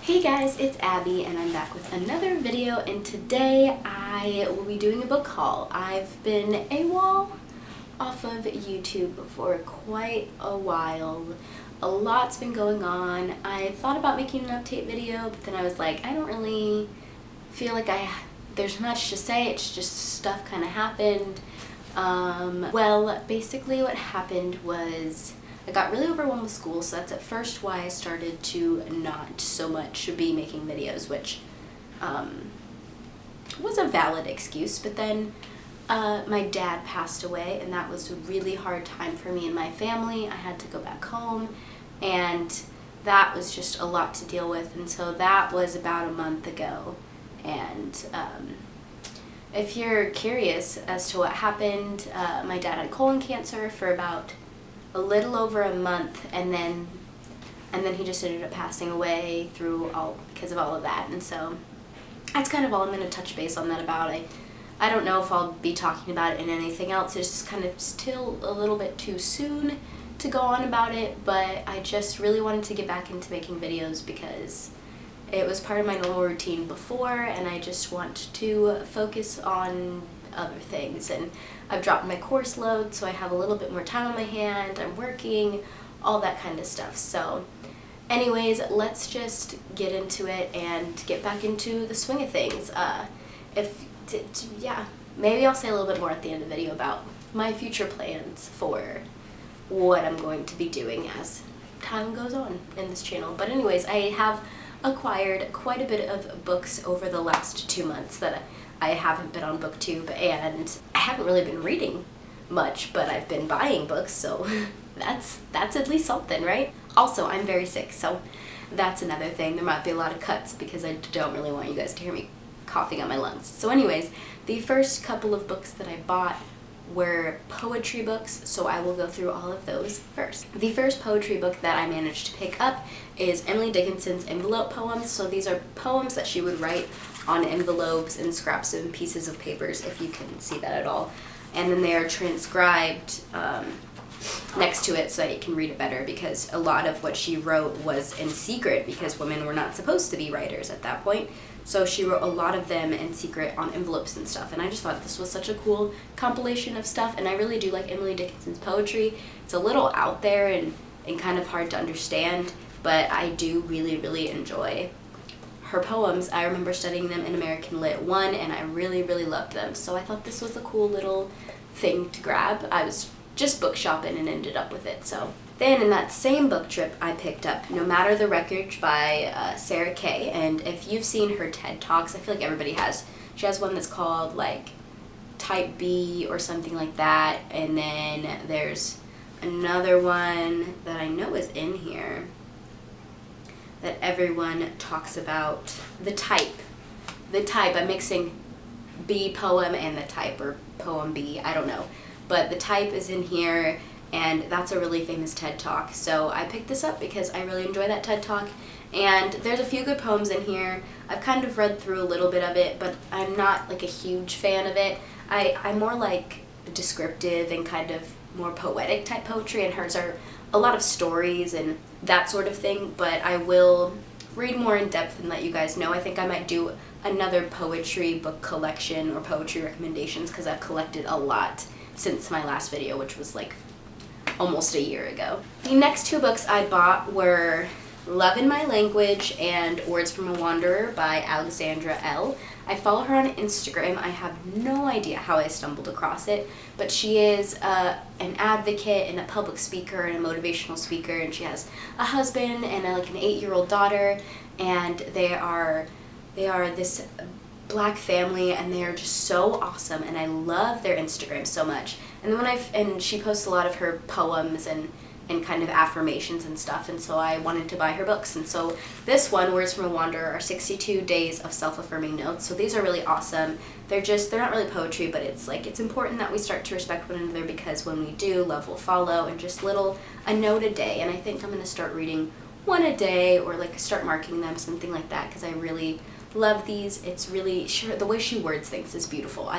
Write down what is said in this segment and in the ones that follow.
Hey guys, it's Abby and I'm back with another video, and today I will be doing a book haul. I've been AWOL off of YouTube for quite a while. A lot's been going on. I thought about making an update video, but then I was like, I don't really feel like there's much to say. It's just stuff kind of happened. Well, basically what happened was I got really overwhelmed with school, so that's at first why I started to not so much be making videos, which was a valid excuse. But then my dad passed away, and that was a really hard time for me and my family. I had to go back home, and that was just a lot to deal with, and so that was about a month ago. And if you're curious as to what happened, my dad had colon cancer for about a little over a month, and then he just ended up passing away because of all of that. And so that's kind of all I'm going to touch base on that about. I don't know if I'll be talking about it in anything else. It's just kind of still a little bit too soon to go on about it, but I just really wanted to get back into making videos because it was part of my normal routine before, and I just want to focus on other things. And I've dropped my course load, so I have a little bit more time on my hand. I'm working, all that kind of stuff. So anyways, let's just get into it and get back into the swing of things. Yeah, maybe I'll say a little bit more at the end of the video about my future plans for what I'm going to be doing as time goes on in this channel. But anyways, I have acquired quite a bit of books over the last 2 months that I haven't been on BookTube, and I haven't really been reading much, but I've been buying books, so that's at least something, right? Also, I'm very sick, so that's another thing. There might be a lot of cuts because I don't really want you guys to hear me coughing on my lungs. So anyways, the first couple of books that I bought were poetry books, so I will go through all of those first. The first poetry book that I managed to pick up is Emily Dickinson's envelope poems. So these are poems that she would write on envelopes and scraps and pieces of papers, if you can see that at all. And then they are transcribed next to it so that you can read it better, because a lot of what she wrote was in secret because women were not supposed to be writers at that point. So she wrote a lot of them in secret on envelopes and stuff, and I just thought this was such a cool compilation of stuff. And I really do like Emily Dickinson's poetry. It's a little out there and kind of hard to understand, but I do really enjoy her poems. I remember studying them in American Lit 1, and I really loved them. So I thought this was a cool little thing to grab. I was just book shopping and ended up with it. So then in that same book trip, I picked up No Matter the Wreckage by Sarah Kay. And if you've seen her TED Talks, I feel like everybody has. She has one that's called like Type B or something like that. And then there's another one that I know is in here that everyone talks about. The Type. I'm mixing B poem and the Type, or poem B, I don't know. But The Type is in here, and that's a really famous TED Talk. So I picked this up because I really enjoy that TED Talk, and there's a few good poems in here. I've kind of read through a little bit of it, but I'm not like a huge fan of it. I'm more like descriptive and kind of more poetic type poetry, and hers are a lot of stories and that sort of thing. But I will read more in depth and let you guys know. I think I might do another poetry book collection or poetry recommendations, because I've collected a lot since my last video, which was like almost a year ago. The next two books I bought were Love in My Language and Words from a Wanderer by Alessandra L. I follow her on Instagram. I have no idea how I stumbled across it, but she is an advocate and a public speaker and a motivational speaker, and she has a husband and like an 8-year-old daughter, and they are this Black family, and they are just so awesome, and I love their Instagram so much. And then and she posts a lot of her poems and kind of affirmations and stuff, and so I wanted to buy her books. And so this one, Words from a Wanderer, are 62 days of self-affirming notes. So these are really awesome. They're not really poetry, but it's important that we start to respect one another, because when we do, love will follow. And just a note a day, and I think I'm going to start reading one a day, or like start marking them, something like that, because I really love these. It's really, the way she words things is beautiful.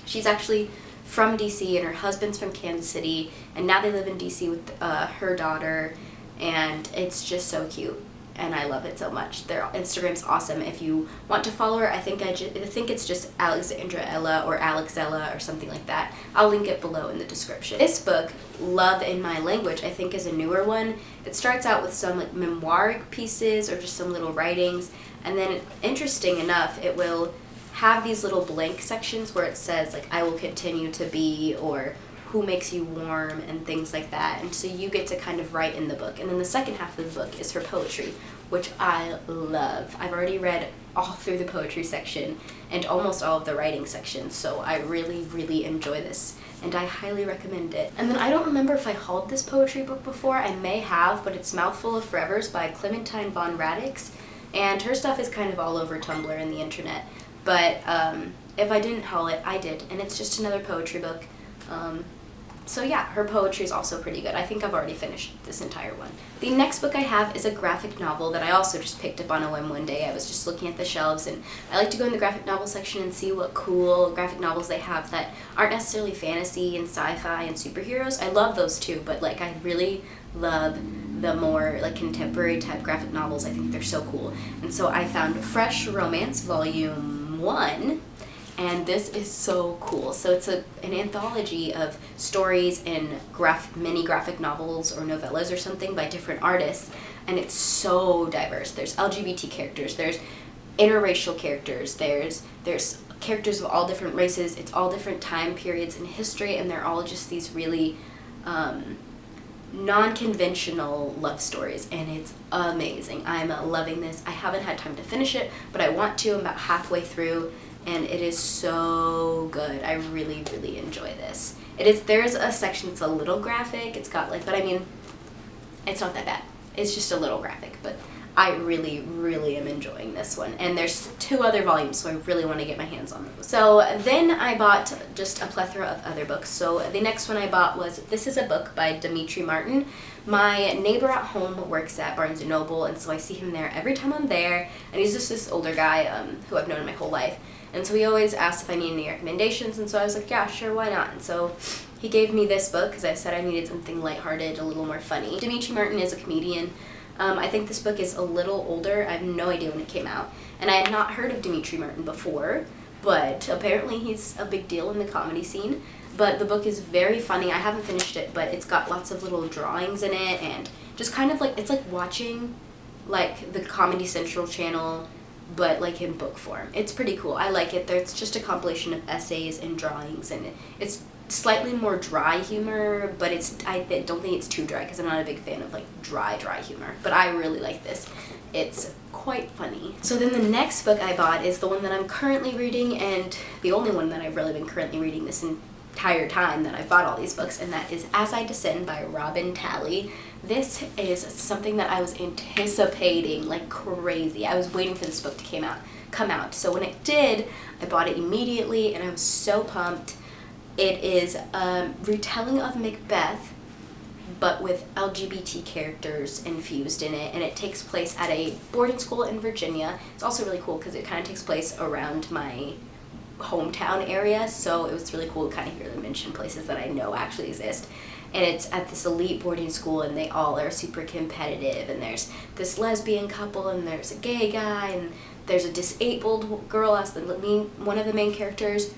She's actually from DC, and her husband's from Kansas City, and now they live in DC with her daughter, and it's just so cute. and I love it so much. Their Instagram's awesome. If you want to follow her, I think it's just Alessandra L or Alexella or something like that. I'll link it below in the description. This book, Love in My Language, I think is a newer one. It starts out with some like memoiric pieces or just some little writings, and then interesting enough, it will have these little blank sections where it says like, I will continue to be, or who makes you warm, and things like that. And so you get to kind of write in the book. And then the second half of the book is her poetry, which I love. I've already read all through the poetry section and almost all of the writing sections, so I really, really enjoy this, and I highly recommend it. And then I don't remember if I hauled this poetry book before. I may have, but it's Mouthful of Forevers by Clementine V, and her stuff is kind of all over Tumblr and the internet. But if I didn't haul it, I did, and it's just another poetry book. So yeah, her poetry is also pretty good. I think I've already finished this entire one. The next book I have is a graphic novel that I also just picked up on a whim one day. I was just looking at the shelves, and I like to go in the graphic novel section and see what cool graphic novels they have that aren't necessarily fantasy and sci-fi and superheroes. I love those too, but like I really love the more like contemporary type graphic novels. I think they're so cool. And so I found Fresh Romance Volume 1, and this is so cool. So it's an anthology of stories and mini graphic novels or novellas or something by different artists, and it's so diverse. There's LGBT characters, there's interracial characters, there's characters of all different races, it's all different time periods in history, and they're all just these really non-conventional love stories, and it's amazing. I'm loving this. I haven't had time to finish it, but I want to. I'm about halfway through, and it is so good. I really, really enjoy this. There's a section that's a little graphic. It's got like, but I mean, it's not that bad. It's just a little graphic, but I really, really am enjoying this one. And there's 2 other volumes, so I really want to get my hands on them. So then I bought just a plethora of other books. So the next one I bought was, this is a book by Demetri Martin. My neighbor at home works at Barnes & Noble, and so I see him there every time I'm there, and he's just this older guy who I've known my whole life. And so he always asks if I need any recommendations, and so I was like, yeah, sure, why not? And so he gave me this book because I said I needed something lighthearted, a little more funny. Demetri Martin is a comedian. I think this book is a little older. I have no idea when it came out. And I had not heard of Demetri Martin before, but apparently he's a big deal in the comedy scene. But the book is very funny. I haven't finished it, but it's got lots of little drawings in it, and just kind of like, it's like watching like the Comedy Central channel, but like in book form. It's pretty cool. I like it. It's just a compilation of essays and drawings, and it's slightly more dry humor, but I don't think it's too dry because I'm not a big fan of like dry humor, but I really like this. It's quite funny. So then the next book I bought is the one that I'm currently reading, and the only one that I've really been currently reading this entire time that I've bought all these books, and that is As I Descend by Robin Talley. This is something that I was anticipating like crazy. I was waiting for this book to come out. So when it did, I bought it immediately, and I was so pumped. It is a retelling of Macbeth, but with LGBT characters infused in it, and it takes place at a boarding school in Virginia. It's also really cool because it kind of takes place around my hometown area, so it was really cool to kind of hear them mention places that I know actually exist. And it's at this elite boarding school, and they all are super competitive, and there's this lesbian couple, and there's a gay guy, and there's a disabled girl as one of the main characters.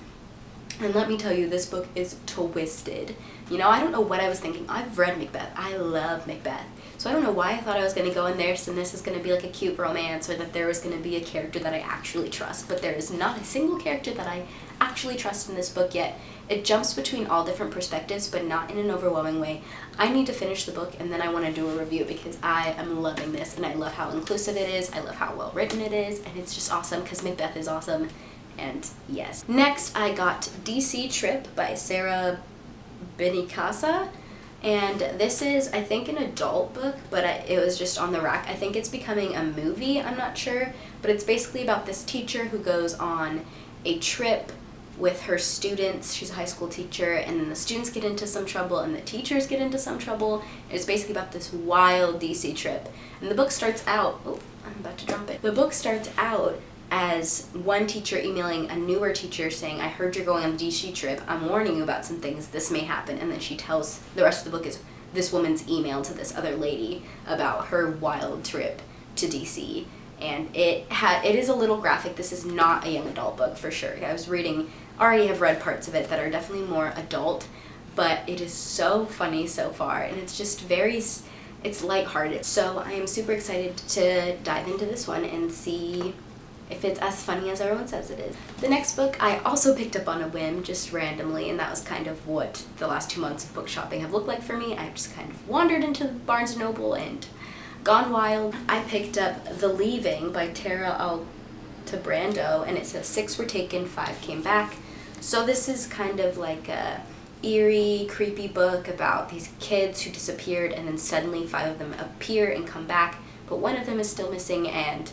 And let me tell you, this book is twisted. You know, I don't know what I was thinking. I've read Macbeth. I love Macbeth. So I don't know why I thought I was going to go in there and this is going to be like a cute romance, or that there was going to be a character that I actually trust. But there is not a single character that I actually trust in this book yet. It jumps between all different perspectives, but not in an overwhelming way. I need to finish the book, and then I want to do a review because I am loving this, and I love how inclusive it is. I love how well written it is, and it's just awesome because Macbeth is awesome. And yes. Next, I got DC Trip by Sarah Benincasa, and this is, I think, an adult book, but it was just on the rack. I think it's becoming a movie, I'm not sure, but it's basically about this teacher who goes on a trip with her students. She's a high school teacher, and then the students get into some trouble, and the teachers get into some trouble. It's basically about this wild DC trip. And the book starts out, oh, I'm about to drop it. The book starts out as one teacher emailing a newer teacher saying, I heard you're going on a DC trip. I'm warning you about some things. This may happen. And then she tells, the rest of the book is this woman's email to this other lady about her wild trip to DC, and it is a little graphic. This is not a young adult book for sure. I was already have read parts of it that are definitely more adult, but it is so funny so far, and it's just it's lighthearted. So I am super excited to dive into this one and see if it's as funny as everyone says it is. The next book I also picked up on a whim, just randomly, and that was kind of what the last 2 months of book shopping have looked like for me. I've just kind of wandered into Barnes & Noble and gone wild. I picked up The Leaving by Tara Altebrando, and it says 6 were taken, 5 came back. So this is kind of like a eerie, creepy book about these kids who disappeared, and then suddenly 5 of them appear and come back, but one of them is still missing, and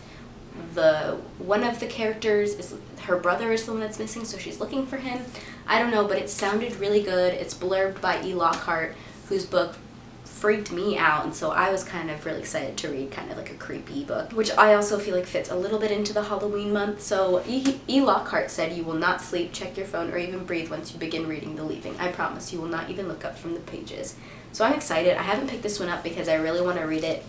one of the characters her brother is the one that's missing, so she's looking for him. I don't know, but it sounded really good. It's blurbed by E. Lockhart, whose book freaked me out, and so I was kind of really excited to read kind of like a creepy book, which I also feel like fits a little bit into the Halloween month. So E. Lockhart said, "You will not sleep, check your phone, or even breathe once you begin reading The Leaving. I promise you will not even look up from the pages." So I'm excited. I haven't picked this one up because I really want to read it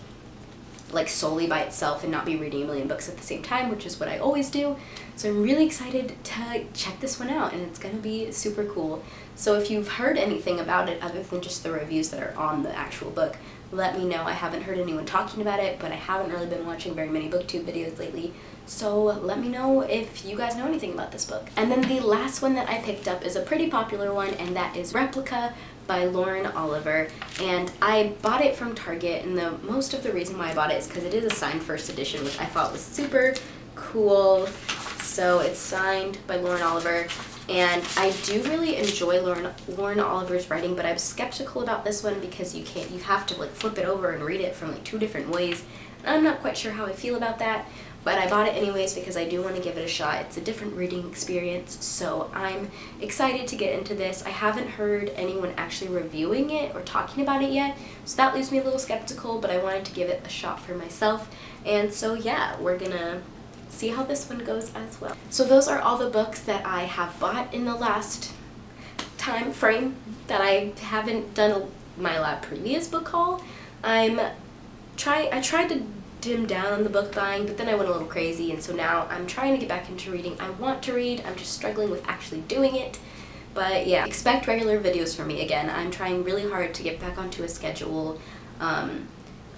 like solely by itself and not be reading a million books at the same time, which is what I always do. So I'm really excited to check this one out, and it's gonna be super cool. So if you've heard anything about it other than just the reviews that are on the actual book, let me know. I haven't heard anyone talking about it, but I haven't really been watching very many booktube videos lately, so let me know if you guys know anything about this book. And then the last one that I picked up is a pretty popular one, and that is Replica by Lauren Oliver, and I bought it from Target, and most of the reason why I bought it is because it is a signed first edition, which I thought was super cool. So it's signed by Lauren Oliver, and I do really enjoy Lauren Oliver's writing, but I'm skeptical about this one because you have to like flip it over and read it from like 2 different ways. And I'm not quite sure how I feel about that, but I bought it anyways because I do want to give it a shot. It's a different reading experience, so I'm excited to get into this. I haven't heard anyone actually reviewing it or talking about it yet, so that leaves me a little skeptical, but I wanted to give it a shot for myself. And so yeah, we're gonna see how this one goes as well. So those are all the books that I have bought in the last time frame that I haven't done my previous book haul. I tried to dim down on the book buying, but then I went a little crazy, and so now I'm trying to get back into reading. I want to read, I'm just struggling with actually doing it. But yeah, expect regular videos from me again. I'm trying really hard to get back onto a schedule.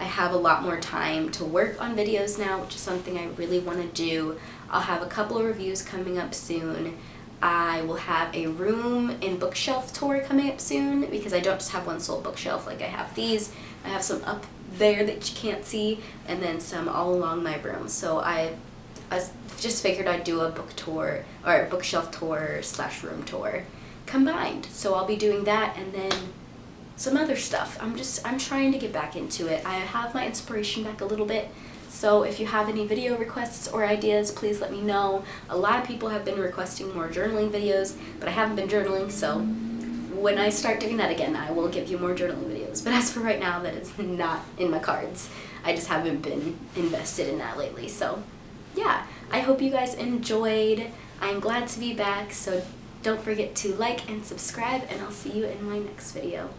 I have a lot more time to work on videos now, which is something I really want to do. I'll have a couple of reviews coming up soon. I will have a room and bookshelf tour coming up soon, because I don't just have one sole bookshelf. Like I have these, I have some up there that you can't see, and then some all along my room. So I just figured I'd do a book tour, or a bookshelf tour / room tour combined. So I'll be doing that, and then some other stuff. I'm trying to get back into it. I have my inspiration back a little bit, so if you have any video requests or ideas, please let me know. A lot of people have been requesting more journaling videos, but I haven't been journaling, so when I start doing that again, I will give you more journaling videos. But as for right now, that is not in my cards. I just haven't been invested in that lately. So yeah, I hope you guys enjoyed. I'm glad to be back, so don't forget to like and subscribe, and I'll see you in my next video.